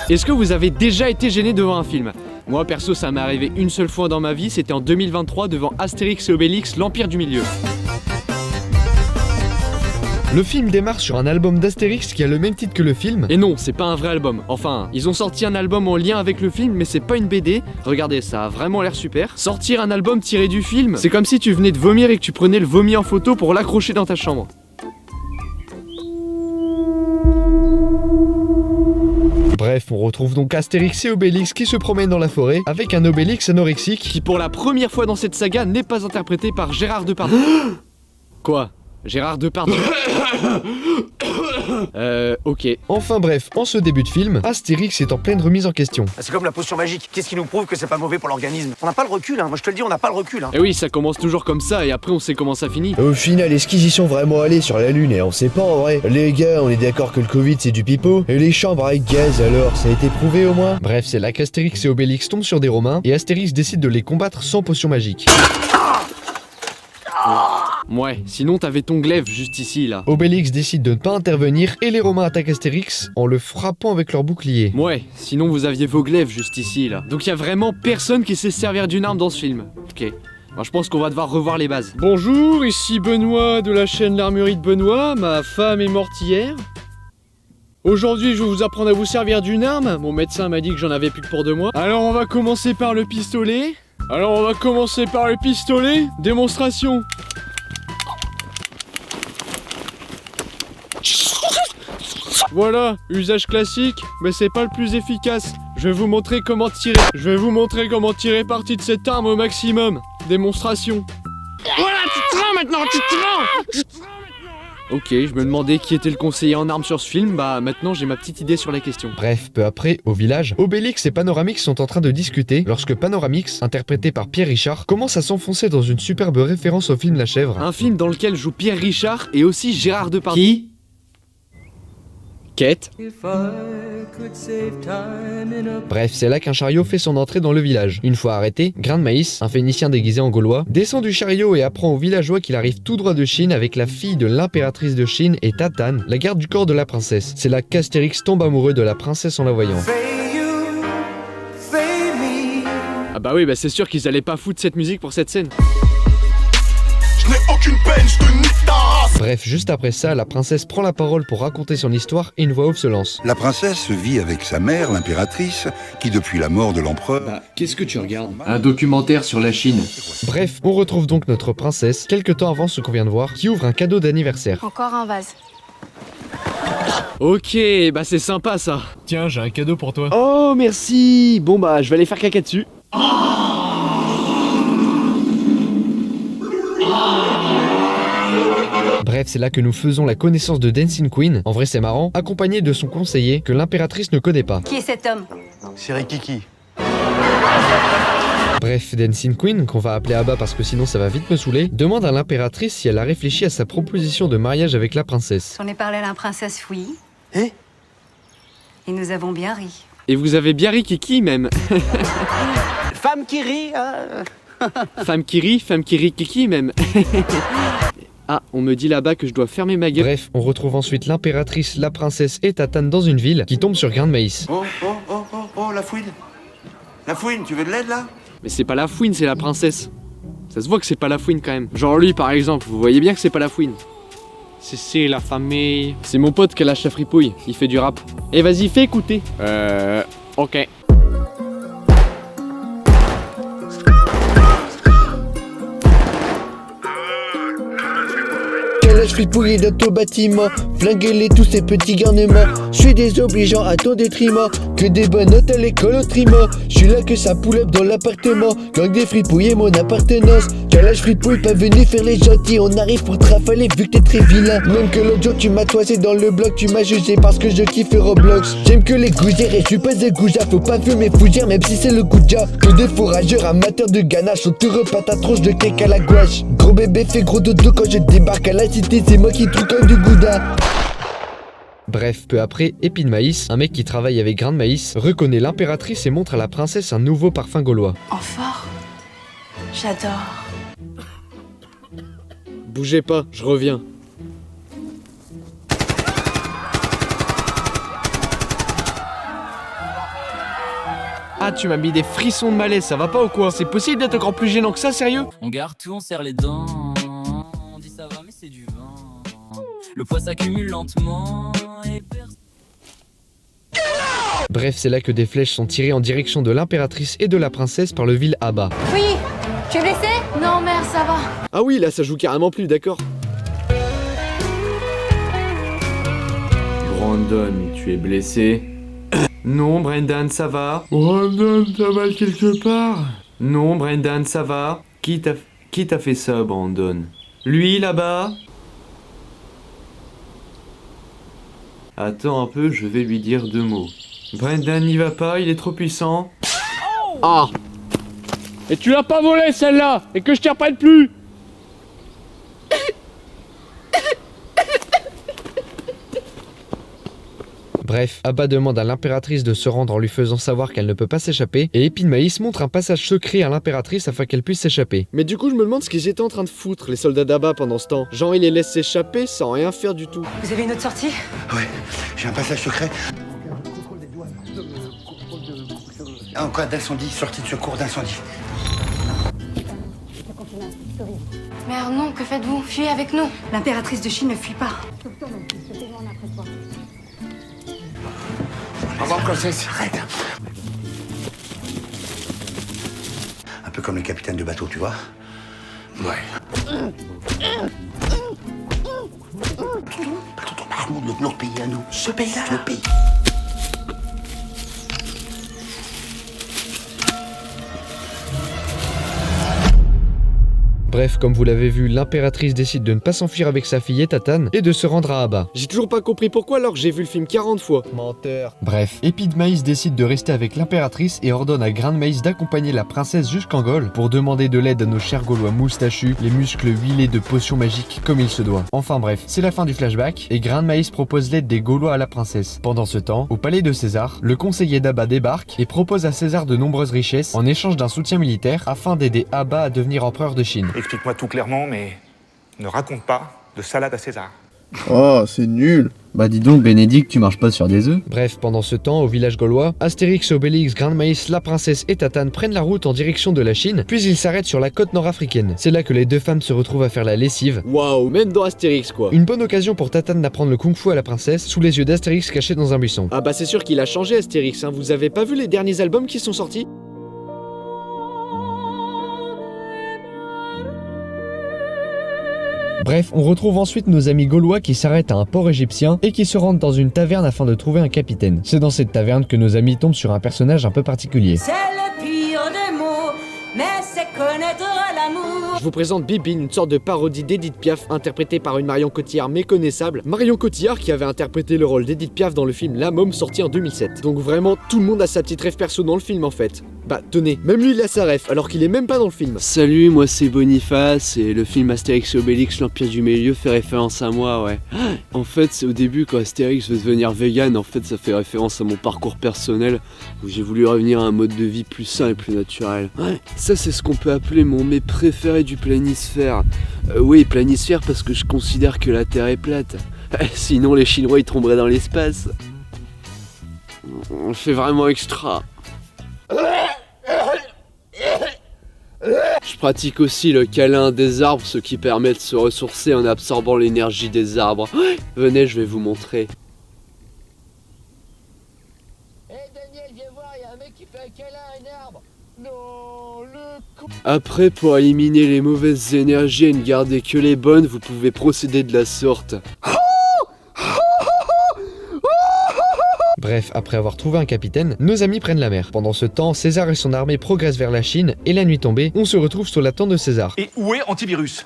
Est-ce que vous avez déjà été gêné devant un film? Moi perso ça m'est arrivé une seule fois dans ma vie, c'était en 2023 devant Astérix et Obélix, l'Empire du Milieu. Le film démarre sur un album d'Astérix qui a le même titre que le film. Et non, c'est pas un vrai album. Enfin, ils ont sorti un album en lien avec le film, mais c'est pas une BD. Regardez, ça a vraiment l'air super. Sortir un album tiré du film, c'est comme si tu venais de vomir et que tu prenais le vomi en photo pour l'accrocher dans ta chambre. Bref, on retrouve donc Astérix et Obélix qui se promènent dans la forêt avec un Obélix anorexique Qui pour la première fois dans cette saga n'est pas interprété par Gérard Depardieu. Quoi? Gérard Depardieu. Ok. Enfin bref, en ce début de film, Astérix est en pleine remise en question. C'est comme la potion magique. Qu'est-ce qui nous prouve que c'est pas mauvais pour l'organisme? On n'a pas le recul, hein. Moi je te le dis, on n'a pas le recul, hein. Et oui, ça commence toujours comme ça et après on sait comment ça finit. Au final, est-ce qu'ils y sont vraiment allés sur la Lune? Et on sait pas en vrai. Les gars, on est d'accord que le Covid c'est du pipeau. Et les chambres avec gaz alors, ça a été prouvé au moins? Bref, c'est là qu'Astérix et Obélix tombent sur des Romains et Astérix décide de les combattre sans potion magique. Ouais, sinon t'avais ton glaive juste ici là. Obélix décide de ne pas intervenir et les Romains attaquent Astérix en le frappant avec leur bouclier. Ouais, sinon vous aviez vos glaives juste ici là. Donc y a vraiment personne qui sait se servir d'une arme dans ce film. Ok. Alors je pense qu'on va devoir revoir les bases. Bonjour, ici Benoît de la chaîne L'Armurerie de Benoît. Ma femme est morte hier. Aujourd'hui, je vais vous apprendre à vous servir d'une arme. Mon médecin m'a dit que j'en avais plus que pour 2 mois. Alors on va commencer par le pistolet. Démonstration. Voilà, usage classique, mais c'est pas le plus efficace. Je vais vous montrer comment tirer parti de cette arme au maximum. Démonstration. Voilà, tu te rends maintenant, tu te rends. Ok, je me demandais qui était le conseiller en armes sur ce film, bah maintenant j'ai ma petite idée sur la question. Bref, peu après, au village, Obélix et Panoramix sont en train de discuter lorsque Panoramix, interprété par Pierre Richard, commence à s'enfoncer dans une superbe référence au film La Chèvre. Un film dans lequel joue Pierre Richard et aussi Gérard Depardieu. Qui? Quête. Bref, c'est là qu'un chariot fait son entrée dans le village. Une fois arrêté, Grain de Maïs, un Phénicien déguisé en Gaulois, descend du chariot et apprend aux villageois qu'il arrive tout droit de Chine avec la fille de l'impératrice de Chine et Tatane, la garde du corps de la princesse. C'est là qu'Astérix tombe amoureux de la princesse en la voyant. Ah bah oui, bah c'est sûr qu'ils allaient pas foutre cette musique pour cette scène. Je n'ai aucune peine, je te nique ta race. Bref, juste après ça, la princesse prend la parole pour raconter son histoire et une voix off se lance. La princesse vit avec sa mère, l'impératrice, qui depuis la mort de l'empereur... Bah, qu'est-ce que tu regardes? Un documentaire sur la Chine. Bref, on retrouve donc notre princesse, quelques temps avant ce qu'on vient de voir, qui ouvre un cadeau d'anniversaire. Encore un vase. Ok, bah c'est sympa ça. Tiens, j'ai un cadeau pour toi. Oh merci. Bon bah je vais aller faire caca dessus. Bref, c'est là que nous faisons la connaissance de Dancing Queen, en vrai c'est marrant, accompagné de son conseiller que l'impératrice ne connaît pas. Qui est cet homme? C'est Rikiki. Bref, Dancing Queen, qu'on va appeler Abba parce que sinon ça va vite me saouler, demande à l'impératrice si elle a réfléchi à sa proposition de mariage avec la princesse. J'en ai parlé à la princesse, oui. Hein? Et nous avons bien ri. Et vous avez bien ri Kiki même. Femme qui rit, hein? Femme qui rit Kiki même. Ah, on me dit là-bas que je dois fermer ma gueule. Bref, on retrouve ensuite l'impératrice, la princesse et Tatane dans une ville qui tombe sur Grain de Maïs. Oh, la fouine. La fouine, tu veux de l'aide là? Mais c'est pas la fouine, c'est la princesse. Ça se voit que c'est pas la fouine quand même. Genre lui par exemple, vous voyez bien que c'est pas la fouine. C'est la famille. C'est mon pote qui a la chef fripouille, il fait du rap. Et vas-y, fais écouter. Ok. Calage fripouillé dans ton bâtiment, flinguez-les tous ces petits garnements. Je suis désobligeant à ton détriment, que des bonnes notes à l'école au triment. Je suis là que ça pull up dans l'appartement, gang des fripouilles mon appartenance. Calage fripouille, pas venu faire les gentils, on arrive pour te rafaler vu que t'es très vilain. Même que l'autre jour tu m'as toisé dans le bloc, tu m'as jugé parce que je kiffe Roblox. J'aime que les gougères et je suis pas des goujats, faut pas fumer fougère même si c'est le goujat. Que des fourrageurs amateurs de ganache, on te repas ta tronche de cake à la gouache. Gros bébé fait gros dodo quand je débarque à la cité, c'est moi qui trouve comme du gouda. Bref, peu après, Épi de Maïs, un mec qui travaille avec Grain de Maïs, reconnaît l'impératrice et montre à la princesse un nouveau parfum gaulois. En fort. J'adore. Bougez pas, je reviens. Ah, tu m'as mis des frissons de malaise, ça va pas ou quoi? C'est possible d'être encore plus gênant que ça, sérieux? On garde tout, on serre les dents. On dit ça va, mais c'est du vent. Le poids s'accumule lentement et Bref, c'est là que des flèches sont tirées en direction de l'impératrice et de la princesse par le vil Abba. Oui, tu es blessé? Non, mère, ça va. Ah oui, là ça joue carrément plus, d'accord. Brandon, tu es blessé? Non, Brendan, ça va. Brandon, t'as mal quelque part? Non, Brendan, ça va. Qui t'a fait ça, Brandon? Lui, là-bas? Attends un peu, je vais lui dire 2 mots. Brendan n'y va pas, il est trop puissant. Ah! Et tu l'as pas volé celle-là! Et que je t'y reprenne plus! Bref, Abba demande à l'impératrice de se rendre en lui faisant savoir qu'elle ne peut pas s'échapper, et Épine Maïs montre un passage secret à l'impératrice afin qu'elle puisse s'échapper. Mais du coup, je me demande ce qu'ils étaient en train de foutre, les soldats d'Abba, pendant ce temps. Genre, ils les laissent s'échapper sans rien faire du tout. Vous avez une autre sortie? Ouais, j'ai un passage secret. En cas d'incendie, sortie de secours d'incendie. Mère, non, que faites-vous? Fuyez avec nous. L'impératrice de Chine ne fuit pas. Au revoir, princesse. Arrête. Un peu comme les capitaines de bateau, tu vois. Ouais. Tonton Mahmoud, notre pays à nous. Ce pays-là. Le pays. Bref, comme vous l'avez vu, l'impératrice décide de ne pas s'enfuir avec sa fille et Tatane et de se rendre à Abba. J'ai toujours pas compris pourquoi alors que j'ai vu le film 40 fois. Menteur. Bref, Épine Maïs décide de rester avec l'impératrice et ordonne à Grain de Maïs d'accompagner la princesse jusqu'en Gaule pour demander de l'aide à nos chers Gaulois moustachus, les muscles huilés de potions magiques comme il se doit. Enfin bref, c'est la fin du flashback et Grain de Maïs propose l'aide des Gaulois à la princesse. Pendant ce temps, au palais de César, le conseiller d'Abba débarque et propose à César de nombreuses richesses en échange d'un soutien militaire afin d'aider Abba à devenir empereur de Chine. Explique-moi tout clairement, mais ne raconte pas de salade à César. Oh, c'est nul. Bah dis donc Bénédicte, tu marches pas sur des œufs? Bref, pendant ce temps, au village gaulois, Astérix, Obélix, Grain de Maïs, la princesse et Tatane prennent la route en direction de la Chine, puis ils s'arrêtent sur la côte nord-africaine. C'est là que les deux femmes se retrouvent à faire la lessive. Waouh, même dans Astérix quoi. Une bonne occasion pour Tatane d'apprendre le kung-fu à la princesse, sous les yeux d'Astérix caché dans un buisson. Ah bah c'est sûr qu'il a changé Astérix, hein. Vous avez pas vu les derniers albums qui sont sortis? Bref, on retrouve ensuite nos amis gaulois qui s'arrêtent à un port égyptien et qui se rendent dans une taverne afin de trouver un capitaine. C'est dans cette taverne que nos amis tombent sur un personnage un peu particulier. C'est le pire des mots, mais c'est connaître l'amour. Je vous présente Bibine, une sorte de parodie d'Edith Piaf interprétée par une Marion Cotillard méconnaissable. Marion Cotillard qui avait interprété le rôle d'Edith Piaf dans le film La Môme sorti en 2007. Donc vraiment, tout le monde a sa petite rêve perso dans le film en fait. Bah tenez, même lui il a sa ref, alors qu'il est même pas dans le film. Salut, moi c'est Boniface, et le film Astérix et Obélix, l'Empire du Milieu fait référence à moi, ouais. En fait, c'est au début quand Astérix veut devenir vegan, en fait ça fait référence à mon parcours personnel, où j'ai voulu revenir à un mode de vie plus sain et plus naturel. Ouais, ça c'est ce qu'on peut appeler mon mets préféré du planisphère. Oui, planisphère parce que je considère que la Terre est plate. Sinon les Chinois ils tomberaient dans l'espace. On le fait vraiment extra. Je pratique aussi le câlin des arbres, ce qui permet de se ressourcer en absorbant l'énergie des arbres. Venez, je vais vous montrer. Daniel, viens voir, y a un mec qui fait un câlin à un arbre. Non, le con. Après, pour éliminer les mauvaises énergies et ne garder que les bonnes, vous pouvez procéder de la sorte. Bref, après avoir trouvé un capitaine, nos amis prennent la mer. Pendant ce temps, César et son armée progressent vers la Chine, et la nuit tombée, on se retrouve sur la tente de César. Et où est Antivirus?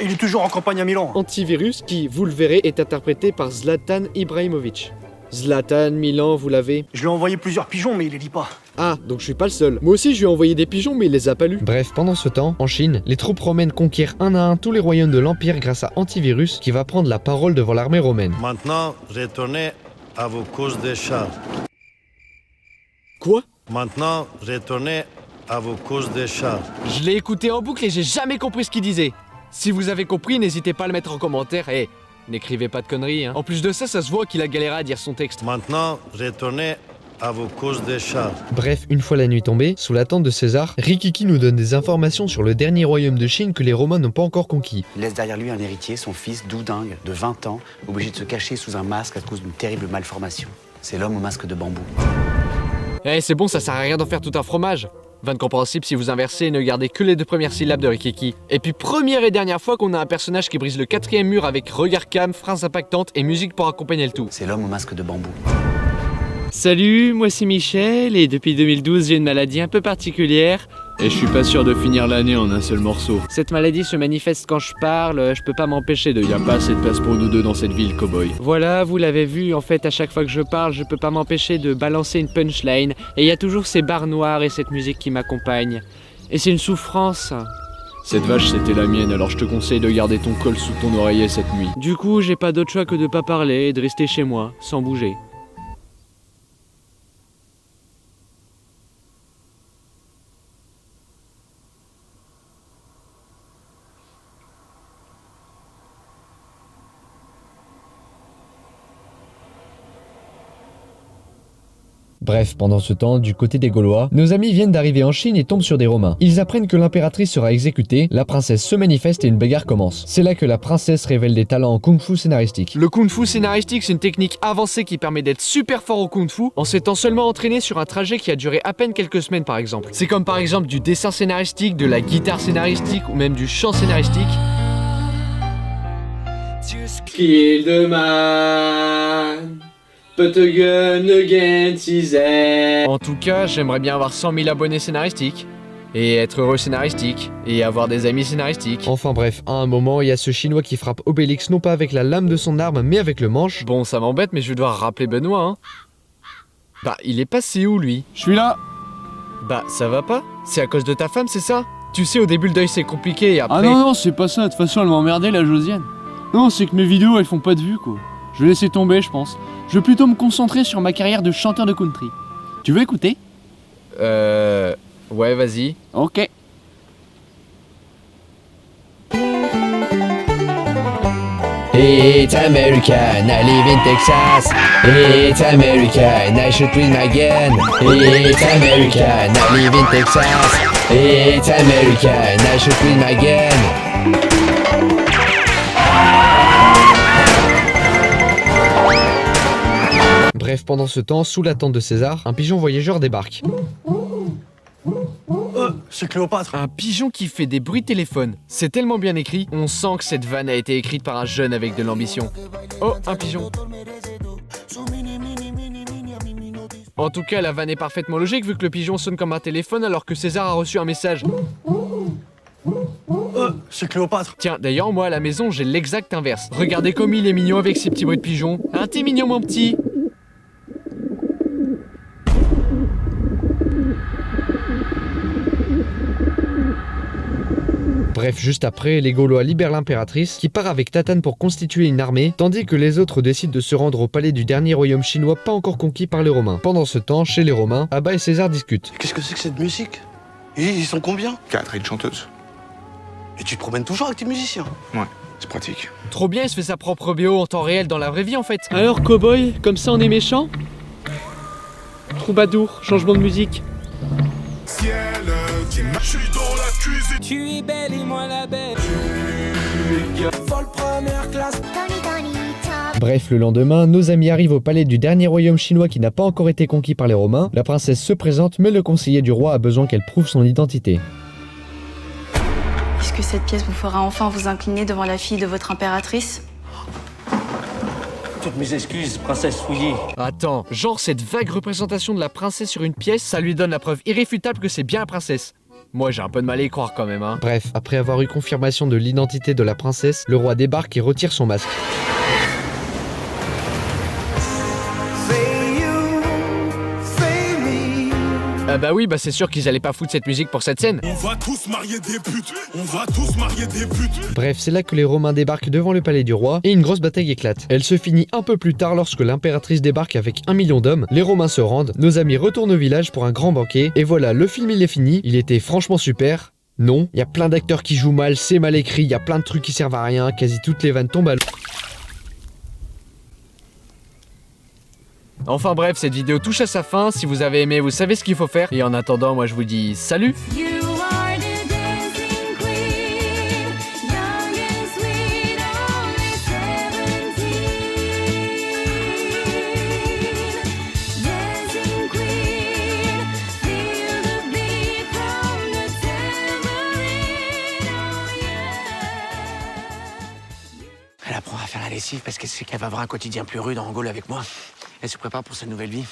Il est toujours en campagne à Milan. Antivirus qui, vous le verrez, est interprété par Zlatan Ibrahimovic. Zlatan, Milan, vous l'avez? Je lui ai envoyé plusieurs pigeons, mais il les lit pas. Ah, donc je suis pas le seul. Moi aussi je lui ai envoyé des pigeons, mais il les a pas lus. Bref, pendant ce temps, en Chine, les troupes romaines conquièrent un à un tous les royaumes de l'Empire grâce à Antivirus, qui va prendre la parole devant l'armée romaine. Maintenant, retournez à vos courses des chars. Quoi? Maintenant, retournez à vos courses des chars. Je l'ai écouté en boucle et j'ai jamais compris ce qu'il disait. Si vous avez compris, n'hésitez pas à le mettre en commentaire et n'écrivez pas de conneries, hein. En plus de ça, ça se voit qu'il a galéré à dire son texte. Maintenant, retournez à vos causes des chats. Bref, une fois la nuit tombée, sous la tente de César, Rikiki nous donne des informations sur le dernier royaume de Chine que les Romains n'ont pas encore conquis. Il laisse derrière lui un héritier, son fils doudingue de 20 ans, obligé de se cacher sous un masque à cause d'une terrible malformation. C'est l'homme au masque de bambou. Eh, c'est bon, ça sert à rien d'en faire tout un fromage. Van compréhensible si vous inversez et ne gardez que les 2 premières syllabes de Rikiki. Et puis première et dernière fois qu'on a un personnage qui brise le 4e mur avec regard cam, phrases impactantes et musique pour accompagner le tout. C'est l'homme au masque de bambou. Salut, moi c'est Michel et depuis 2012 j'ai une maladie un peu particulière et je suis pas sûr de finir l'année en un seul morceau. Cette maladie se manifeste quand je parle, je peux pas m'empêcher de y a pas assez de place pour nous deux dans cette ville, cowboy. Voilà, vous l'avez vu, en fait à chaque fois que je parle, je peux pas m'empêcher de balancer une punchline et il y a toujours ces barres noires et cette musique qui m'accompagne. Et c'est une souffrance. Cette vache c'était la mienne, alors je te conseille de garder ton col sous ton oreiller cette nuit. Du coup, j'ai pas d'autre choix que de pas parler et de rester chez moi, sans bouger. Bref, pendant ce temps, du côté des Gaulois, nos amis viennent d'arriver en Chine et tombent sur des Romains. Ils apprennent que l'impératrice sera exécutée, la princesse se manifeste et une bagarre commence. C'est là que la princesse révèle des talents en kung-fu scénaristique. Le kung-fu scénaristique, c'est une technique avancée qui permet d'être super fort au kung-fu en s'étant seulement entraîné sur un trajet qui a duré à peine quelques semaines par exemple. C'est comme par exemple du dessin scénaristique, de la guitare scénaristique ou même du chant scénaristique. Kill the man. Put a gun against his head. En tout cas, j'aimerais bien avoir 100 000 abonnés scénaristiques, et être heureux scénaristique, et avoir des amis scénaristiques. Enfin bref, à un moment, il y a ce chinois qui frappe Obélix non pas avec la lame de son arme, mais avec le manche. Bon, ça m'embête, mais je vais devoir rappeler Benoît, hein. Bah, il est passé où, lui? Je suis là. Bah, ça va pas? C'est à cause de ta femme, c'est ça? Tu sais, au début, le deuil, c'est compliqué, et après... Ah non, c'est pas ça, de toute façon, elle m'a emmerdé, la Josiane. Non, c'est que mes vidéos, elles font pas de vues, quoi. Je vais laisser tomber, je pense. Je vais plutôt me concentrer sur ma carrière de chanteur de country. Tu veux écouter? Ouais, vas-y. Ok. It's American, I live in Texas. It's American, I shoot with my gun. It's American, I live in Texas. It's American, I shoot with my gun. Bref, pendant ce temps, sous la tente de César, un pigeon voyageur débarque. C'est Cléopâtre. Un pigeon qui fait des bruits de téléphone. C'est tellement bien écrit, on sent que cette vanne a été écrite par un jeune avec de l'ambition. Oh, un pigeon. En tout cas, la vanne est parfaitement logique vu que le pigeon sonne comme un téléphone alors que César a reçu un message. C'est Cléopâtre. Tiens, d'ailleurs, moi à la maison, j'ai l'exact inverse. Regardez comme il est mignon avec ses petits bruits de pigeon. Un petit mignon, mon petit. Bref, juste après, les Gaulois libèrent l'impératrice, qui part avec Tatane pour constituer une armée, tandis que les autres décident de se rendre au palais du dernier royaume chinois pas encore conquis par les Romains. Pendant ce temps, chez les Romains, Abba et César discutent. Qu'est-ce que c'est que cette musique? Ils sont combien? 4 et une chanteuse. Et tu te promènes toujours avec tes musiciens? Ouais, c'est pratique. Trop bien, il se fait sa propre BO en temps réel dans la vraie vie en fait. Alors, cowboy, comme ça on est méchant? Troubadour, changement de musique. Ciel, je suis dans la cuisine. Tu es belle et moi la belle. Folle première classe. Bref, le lendemain, nos amis arrivent au palais du dernier royaume chinois qui n'a pas encore été conquis par les Romains. La princesse se présente, mais le conseiller du roi a besoin qu'elle prouve son identité. Est-ce que cette pièce vous fera enfin vous incliner devant la fille de votre impératrice? Toutes mes excuses, princesse souillée. Attends, genre cette vague représentation de la princesse sur une pièce, ça lui donne la preuve irréfutable que c'est bien la princesse. Moi j'ai un peu de mal à y croire quand même, hein. Bref, après avoir eu confirmation de l'identité de la princesse, le roi débarque et retire son masque. Ah bah oui, bah c'est sûr qu'ils allaient pas foutre cette musique pour cette scène. On va tous marier des putes. On va tous marier des putes. Bref, c'est là que les Romains débarquent devant le palais du roi et une grosse bataille éclate. Elle se finit un peu plus tard lorsque l'impératrice débarque avec 1 million d'hommes. Les Romains se rendent, nos amis retournent au village pour un grand banquet. Et voilà, le film il est fini, il était franchement super. Non, il y a plein d'acteurs qui jouent mal, c'est mal écrit, il y a plein de trucs qui servent à rien, quasi toutes les vannes tombent à l'eau. Enfin bref, cette vidéo touche à sa fin. Si vous avez aimé, vous savez ce qu'il faut faire. Et en attendant, moi je vous dis salut. Elle apprend à faire la lessive parce qu'elle sait qu'elle va avoir un quotidien plus rude en Angola avec moi. Elle se prépare pour sa nouvelle vie.